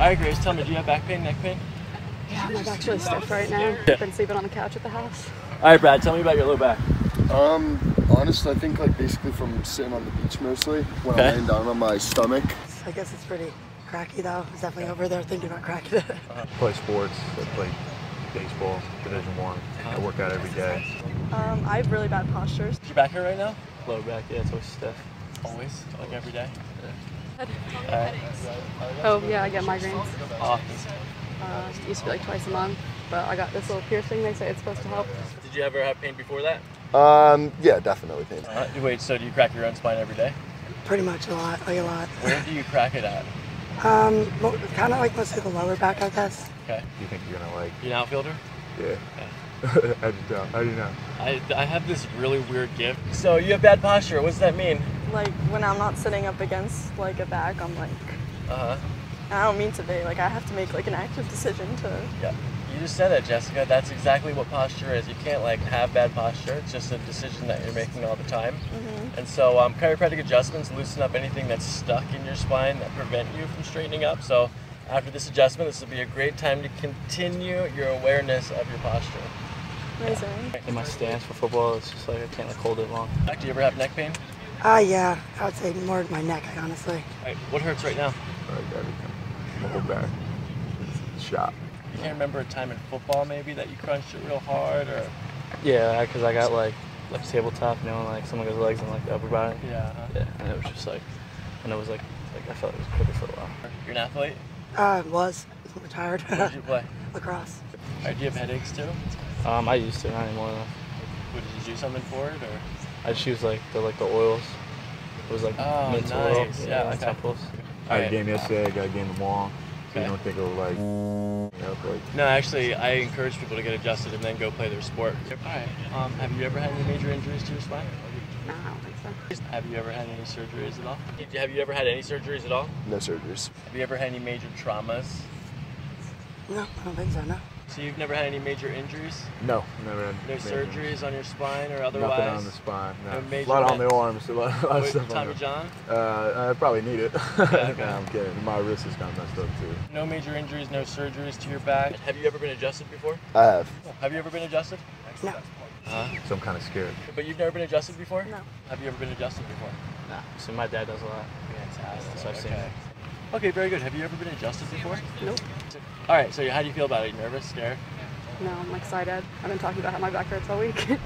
Alright, Grace, tell me, do you have back pain, neck pain? Yeah, my back's really stiff right now. I've been sleeping on the couch at the house. Alright, Brad, tell me about your low back. Honestly, I think like basically from sitting on the beach mostly, when I'm laying down on my stomach. I guess it's pretty cracky though. I was definitely over there thinking about cracking it. Play sports, I play baseball, Division I. I work out every day. I have really bad postures. Is your back hurt right now? Low back, yeah, it's always stiff. Always? Like every day? Yeah. Oh yeah, I get migraines. Often. It used to be like twice a month, but I got this little piercing. They say it's supposed to help. Did you ever have pain before that? Yeah, definitely pain. Wait, so do you crack your own spine every day? Pretty much a lot, like a lot. Where do you crack it at? Kind of like mostly the lower back, I guess. Okay. Do you think you're gonna like? You an outfielder? Yeah. How do you know? I have this really weird gift. So you have bad posture. What does that mean? Like when I'm not sitting up against like a back, I'm like. I don't mean to be. Like I have to make like an active decision to. Yeah. You just said it, Jessica. That's exactly what posture is. You can't like have bad posture. It's just a decision that you're making all the time. And so chiropractic adjustments loosen up anything that's stuck in your spine that prevent you from straightening up. So after this adjustment, this will be a great time to continue your awareness of your posture. Amazing. In my stance for football, it's just like I can't like hold it long. Do you ever have neck pain? Yeah, I would say more my neck, honestly. All right, what hurts right now? Like everything. My whole back. Shot. You can't remember a time in football maybe that you crunched it real hard, or? Yeah, because I got like tabletop, you know, like someone goes legs and like the upper body. Yeah. Yeah, and it was just like, and it was like I felt it was crooked for a while. You're an athlete? Was retired. What did you play? Lacrosse. All right, do you have headaches too? I used to, not anymore though. What, did you do something for it, or? I just used like the oils. It was like mint oil, yeah, okay. temples. I had a game yesterday. I got a game tomorrow. So you don't think it was like, No, actually, I encourage people to get adjusted and then go play their sport. All right. Have you ever had any major injuries to your spine? No, I don't think so. Have you ever had any surgeries at all? Have you ever had any surgeries at all? No surgeries. Have you ever had any major traumas? No, I don't think so, no. So you've never had any major injuries? No, never had. No surgeries on your spine or otherwise? Nothing on the spine. No. Major a lot on the arms. A lot of stuff Tommy on the, John? I probably need it. Okay. No, I'm kidding. My wrist is kind of messed up too. No major injuries, no surgeries to your back. Have you ever been adjusted before? I have. Have you ever been adjusted? No. So I'm kind of scared. But you've never been adjusted before? No. Have you ever been adjusted before? Nah. So my dad does a lot. Fantastic. So I've seen Okay. it. Okay, very good. Have you ever been adjusted before? Nope. All right, so how do you feel about it? Are you nervous, scared? No, I'm excited. I've been talking about how my back hurts all week. Okay.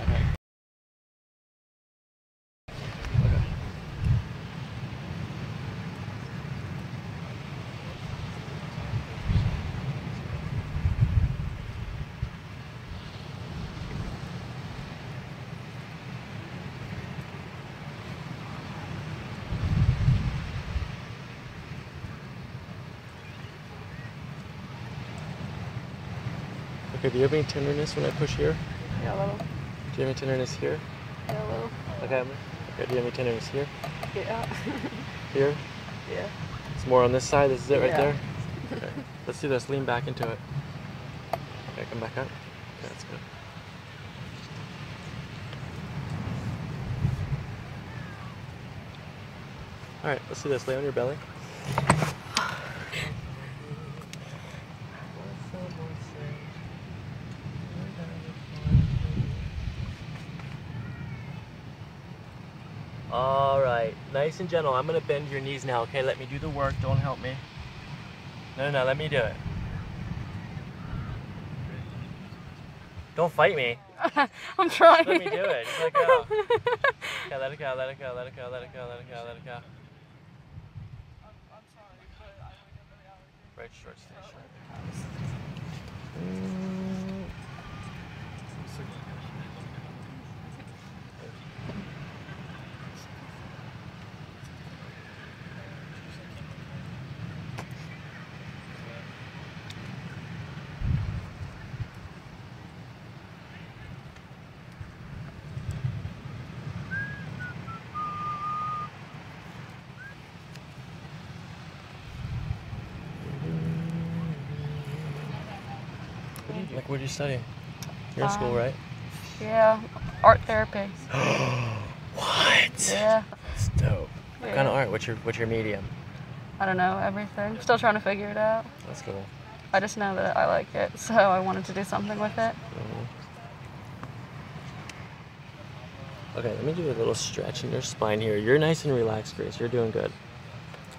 Okay, do you have any tenderness when I push here? Yeah, a little. Do you have any tenderness here? Yeah, a little. Okay, do you have any tenderness here? Yeah. Here? Yeah. It's more on this side, this is it right Yeah. there? Okay. Let's do this, lean back into it. Okay, come back up. Okay, that's good. All right, let's do this, lay on your belly. All right, nice and gentle. I'm gonna bend your knees now, okay? Let me do the work, don't help me. No, let me do it. Don't fight me. I'm trying. Let me do it, just let go. Okay, let it go, let it go, let it go, let it go, let it go, let it go. Right short, stay short. Like, what do you study? You're in school, right? Yeah, art therapy. What? Yeah. That's dope. What kind of art? What's your medium? I don't know, everything. Still trying to figure it out. That's cool. I just know that I like it, so I wanted to do something with it. Okay, let me do a little stretch in your spine here. You're nice and relaxed, Grace. You're doing good.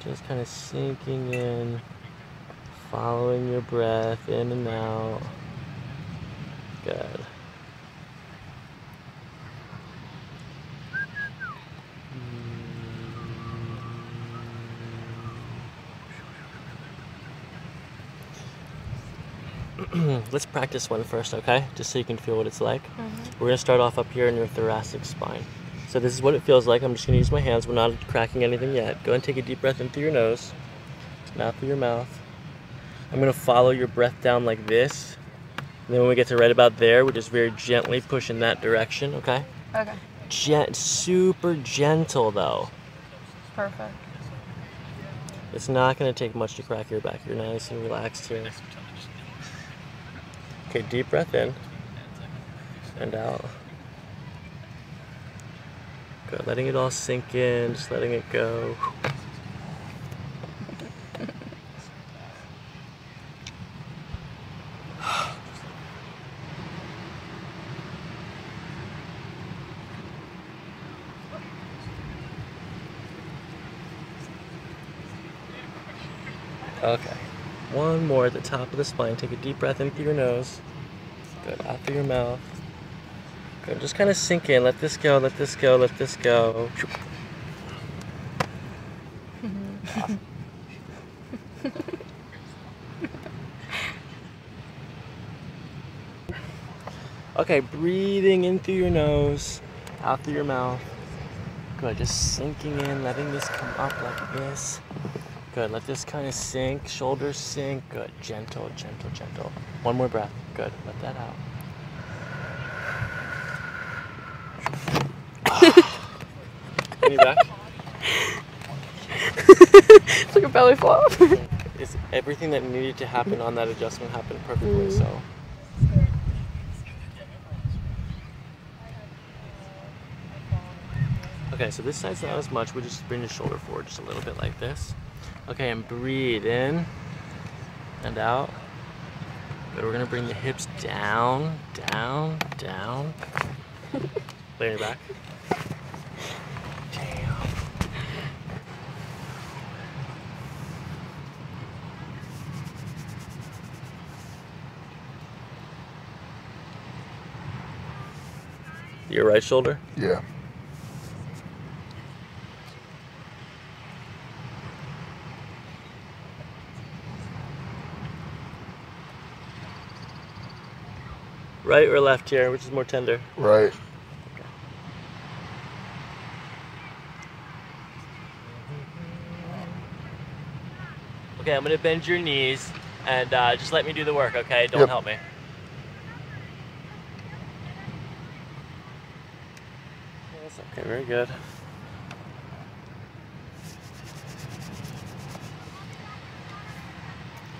Just kind of sinking in, following your breath in and out. Good. Let's practice one first, okay? Just so you can feel what it's like. We're gonna start off up here in your thoracic spine. So this is what it feels like. I'm just gonna use my hands. We're not cracking anything yet. Go ahead and take a deep breath in through your nose, and out through your mouth. I'm gonna follow your breath down like this. And then when we get to right about there, we just very gently push in that direction, okay? Okay. Super gentle though. Perfect. It's not gonna take much to crack your back. You're nice and relaxed here. Okay, deep breath in and out. Good, letting it all sink in, just letting it go. Okay, one more at the top of the spine. Take a deep breath in through your nose. Good, out through your mouth. Good, just kind of sink in. Let this go, let this go, let this go. Okay, breathing in through your nose, out through your mouth. Good, just sinking in, letting this come up like this. Good, let this kind of sink, shoulders sink. Good, gentle, gentle, gentle. One more breath. Good, let that out. Any back? It's like a belly flop. Is everything that needed to happen on that adjustment happened perfectly, so. Okay, so this side's not as much. We just bring your shoulder forward just a little bit like this. Okay, and breathe in and out. Good, we're gonna bring the hips down, down, down. Lay your back. Damn. Your right shoulder? Yeah. Right or left here, which is more tender? Right. Okay, I'm gonna bend your knees and just let me do the work, okay? Don't help me. That's okay, very good.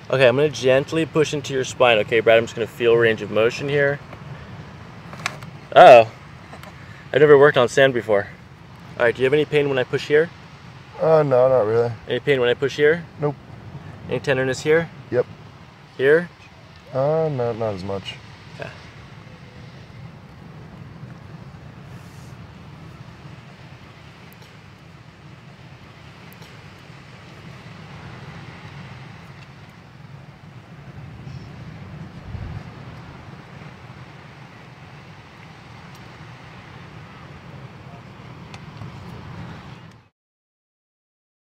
Okay, I'm gonna gently push into your spine, okay, Brad? I'm just gonna feel range of motion here. Oh, I've never worked on sand before. All right, do you have any pain when I push here? No, not really. Any pain when I push here? Nope. Any tenderness here? Yep. Here? No, not as much. Okay.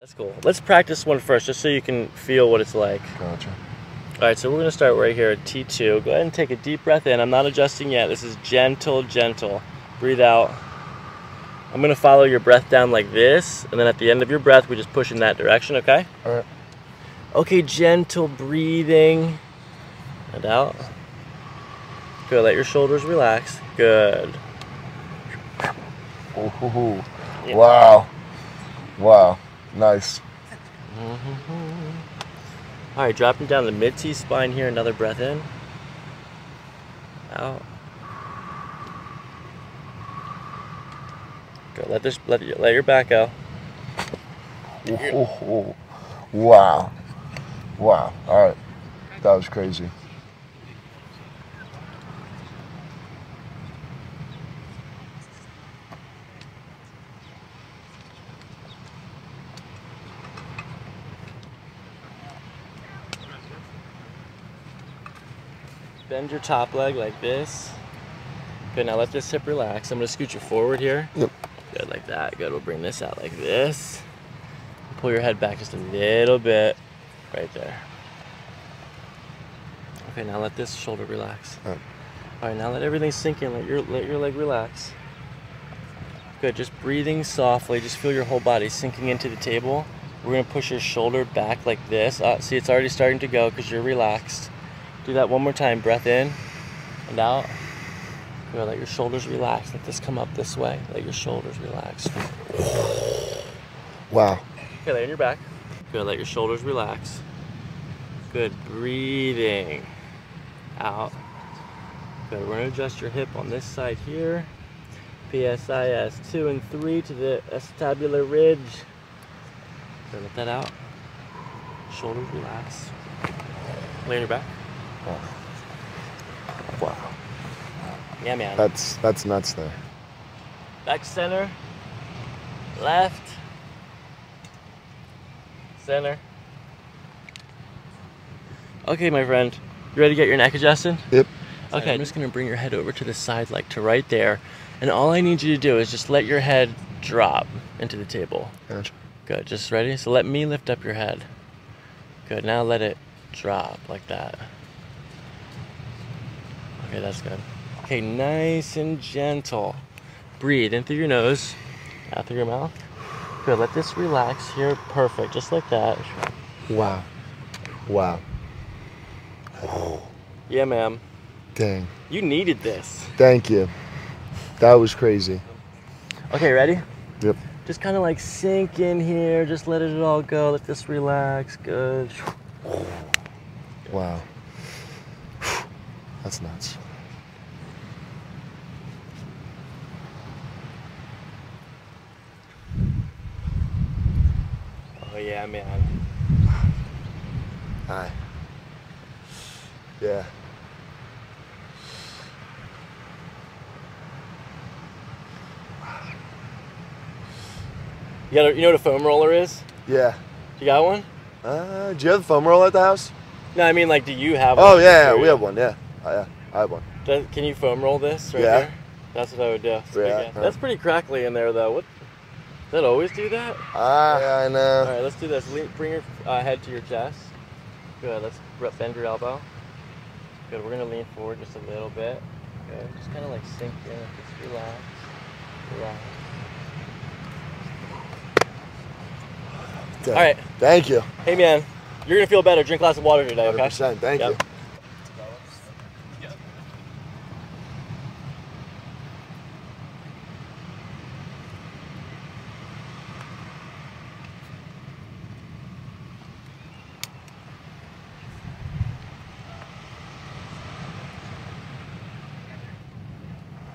That's cool. Let's practice one first, just so you can feel what it's like. Gotcha. All right, so we're gonna start right here at T2. Go ahead and take a deep breath in. I'm not adjusting yet. This is gentle, gentle. Breathe out. I'm gonna follow your breath down like this, and then at the end of your breath, we just push in that direction, okay? All right. Okay, gentle breathing. And out. Good, let your shoulders relax. Good. Ooh. Yeah. Wow. Wow. Nice. All right, dropping down the mid-T spine here. Another breath in. Out. Good. Let your back out. Ooh. Wow. Wow. All right. That was crazy. Bend your top leg like this. Good, now let this hip relax. I'm gonna scoot you forward here. Yep. Good, like that. Good, we'll bring this out like this. Pull your head back just a little bit. Right there. Okay, now let this shoulder relax. All right, now let everything sink in. Let your leg relax. Good, just breathing softly. Just feel your whole body sinking into the table. We're gonna push your shoulder back like this. See, it's already starting to go because you're relaxed. Do that one more time. Breath in and out. Good, let your shoulders relax. Let this come up this way. Let your shoulders relax. Wow. Okay, lay on your back. Good, let your shoulders relax. Good, breathing out. Good, we're gonna adjust your hip on this side here. PSIS 2 and 3 to the acetabular ridge. Good, let that out. Shoulders relax. Lay on your back. Wow. Yeah, man. That's nuts there. Back center. Left. Center. Okay, my friend. You ready to get your neck adjusted? Yep. Okay, I'm just gonna bring your head over to the side, like to right there. And all I need you to do is just let your head drop into the table. Gotcha. Good, just ready? So let me lift up your head. Good, now let it drop like that. Okay, that's good. Okay, nice and gentle. Breathe in through your nose, out through your mouth. Good, let this relax here. Perfect, just like that. Wow. Wow. Oh. Yeah, ma'am. Dang. You needed this. Thank you. That was crazy. Okay, ready? Yep. Just kind of like sink in here. Just let it all go. Let this relax. Good. Wow. That's nuts. Oh yeah, man. Hi. Yeah. You know what a foam roller is? Yeah. You got one? Do you have a foam roller at the house? No, I mean like, do you have one? Oh yeah, we have one. Yeah. Yeah, I have one. Can you foam roll this right Yeah. here? That's what I would do. Yeah. That's pretty crackly in there though. What? Does that always do that? Yeah, I know. All right, let's do this. Bring your head to your chest. Good. Let's bend your elbow. Good. We're gonna lean forward just a little bit. Good. Just kind of like sink in. Just relax. Relax. All right. Thank you. Hey man, you're gonna feel better. Drink a glass of water today, okay? 100%. Thank you.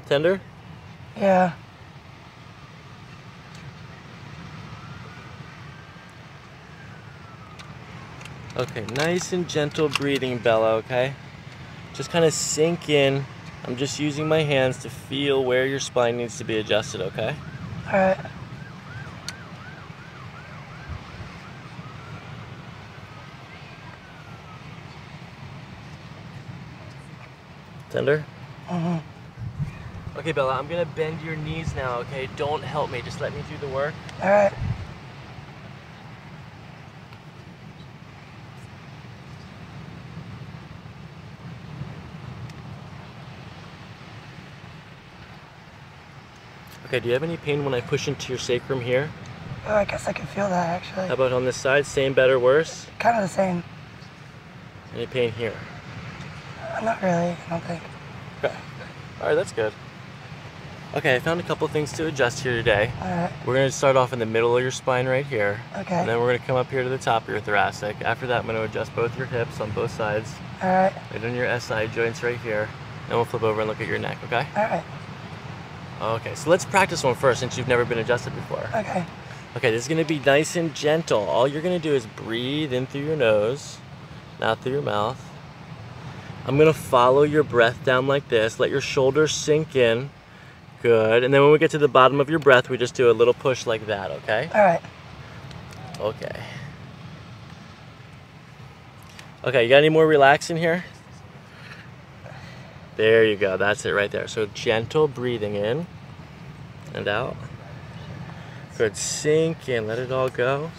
Tender? Yeah. Okay, nice and gentle breathing, Bella, okay? Just kind of sink in. I'm just using my hands to feel where your spine needs to be adjusted, okay? All right. Tender? Mm-hmm. Okay, Bella, I'm gonna bend your knees now, okay? Don't help me, just let me do the work. All right. Okay, do you have any pain when I push into your sacrum here? Oh, I guess I can feel that actually. How about on this side? Same, better, worse? Kind of the same. Any pain here? Not really, I don't think. Okay. Alright, that's good. Okay, I found a couple things to adjust here today. Alright. We're going to start off in the middle of your spine right here. Okay. And then we're going to come up here to the top of your thoracic. After that, I'm going to adjust both your hips on both sides. Alright. Right on your SI joints right here. Then we'll flip over and look at your neck, okay? Alright. Okay, so let's practice one first since you've never been adjusted before. Okay. Okay, this is gonna be nice and gentle. All you're gonna do is breathe in through your nose, not through your mouth. I'm gonna follow your breath down like this. Let your shoulders sink in. Good. And then when we get to the bottom of your breath, we just do a little push like that, okay? All right. Okay. Okay, you got any more relax in here? There you go, that's it right there. So gentle breathing in and out. Good, sink in, let it all go.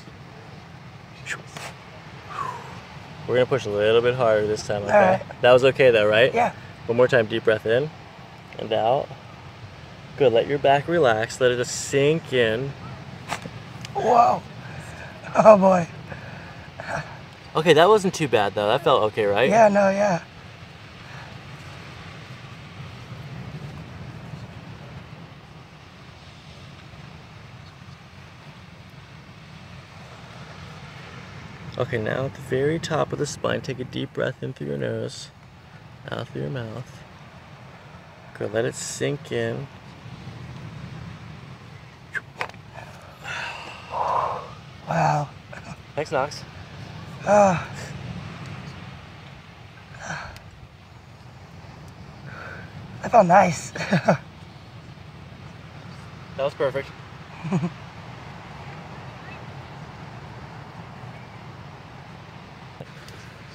We're gonna push a little bit harder this time, okay? All right. That was okay though, right? Yeah. One more time, deep breath in and out. Good, let your back relax, let it just sink in. Whoa. Oh boy. Okay, that wasn't too bad though, that felt okay, right? Yeah, no, yeah. Okay, now at the very top of the spine, take a deep breath in through your nose, out through your mouth. Good, let it sink in. Wow. Thanks, Knox. That felt nice. That was perfect.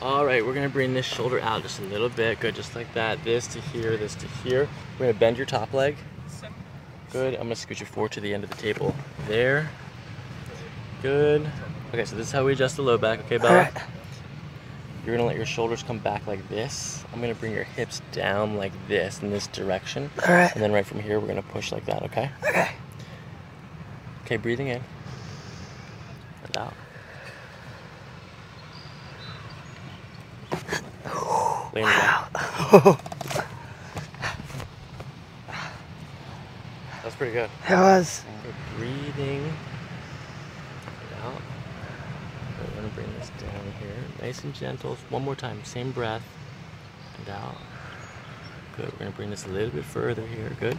All right, we're gonna bring this shoulder out just a little bit. Good, just like that. This to here, this to here. We're gonna bend your top leg. Good, I'm gonna scoot you forward to the end of the table. There. Good. Okay, so this is how we adjust the low back, okay, Bella? All right. You're gonna let your shoulders come back like this. I'm gonna bring your hips down like this in this direction. All right. And then right from here, we're gonna push like that, okay? Okay. Okay, breathing in and out. Laying down. That's pretty good. It was. Good, breathing and out. Good, we're gonna bring this down here, nice and gentle. One more time, same breath and out. Good, we're gonna bring this a little bit further here. Good.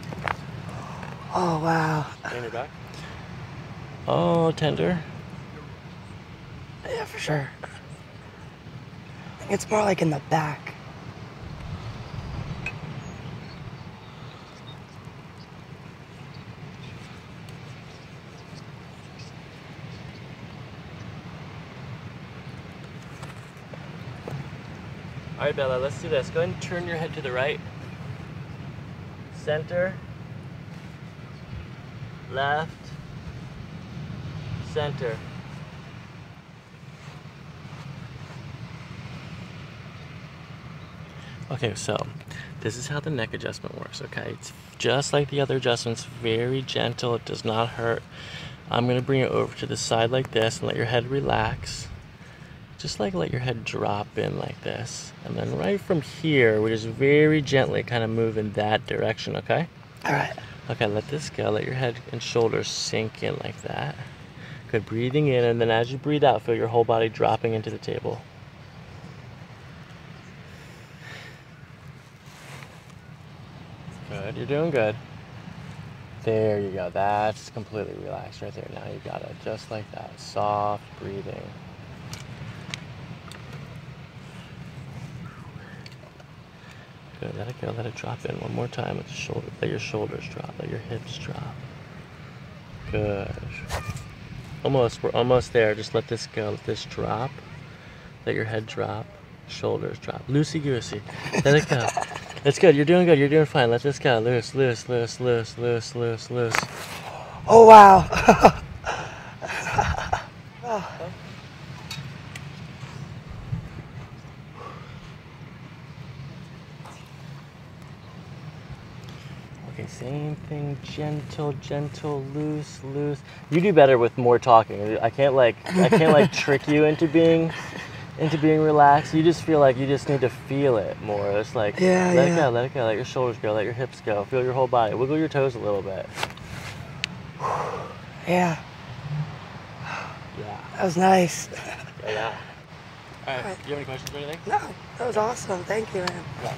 Oh, wow. Laying your back. Oh, tender. Yeah, for sure. I think it's more like in the back. All right, Bella, let's do this. Go ahead and turn your head to the right. Center. Left. Center. Okay, so this is how the neck adjustment works, okay? It's just like the other adjustments, very gentle, it does not hurt. I'm gonna bring it over to the side like this and let your head relax. Just like let your head drop in like this. And then right from here, we just very gently kind of move in that direction, okay? All right. Okay, let this go. Let your head and shoulders sink in like that. Good, breathing in, and then as you breathe out, feel your whole body dropping into the table. Good, you're doing good. There you go, that's completely relaxed right there. Now you got it, just like that, soft breathing. Good, let it go, let it drop in. One more time with the shoulder. Let your shoulders drop, let your hips drop. Good. Almost, we're almost there. Just let this go, let this drop. Let your head drop, shoulders drop. Loosey-goosey, let it go. It's good, you're doing good, you're doing fine. Let this go, loose, loose, loose, loose, loose, loose, loose. Oh, wow. Oh. Okay, same thing, gentle, gentle, loose, loose. You do better with more talking. I can't like trick you into being relaxed. You just feel like you just need to feel it more. It's like let it go, let it go, let your shoulders go, let your hips go. Feel your whole body. Wiggle your toes a little bit. Yeah. Yeah. That was nice. Yeah. All right. Do you have any questions or anything? No, that was awesome. Thank you, man. Yeah.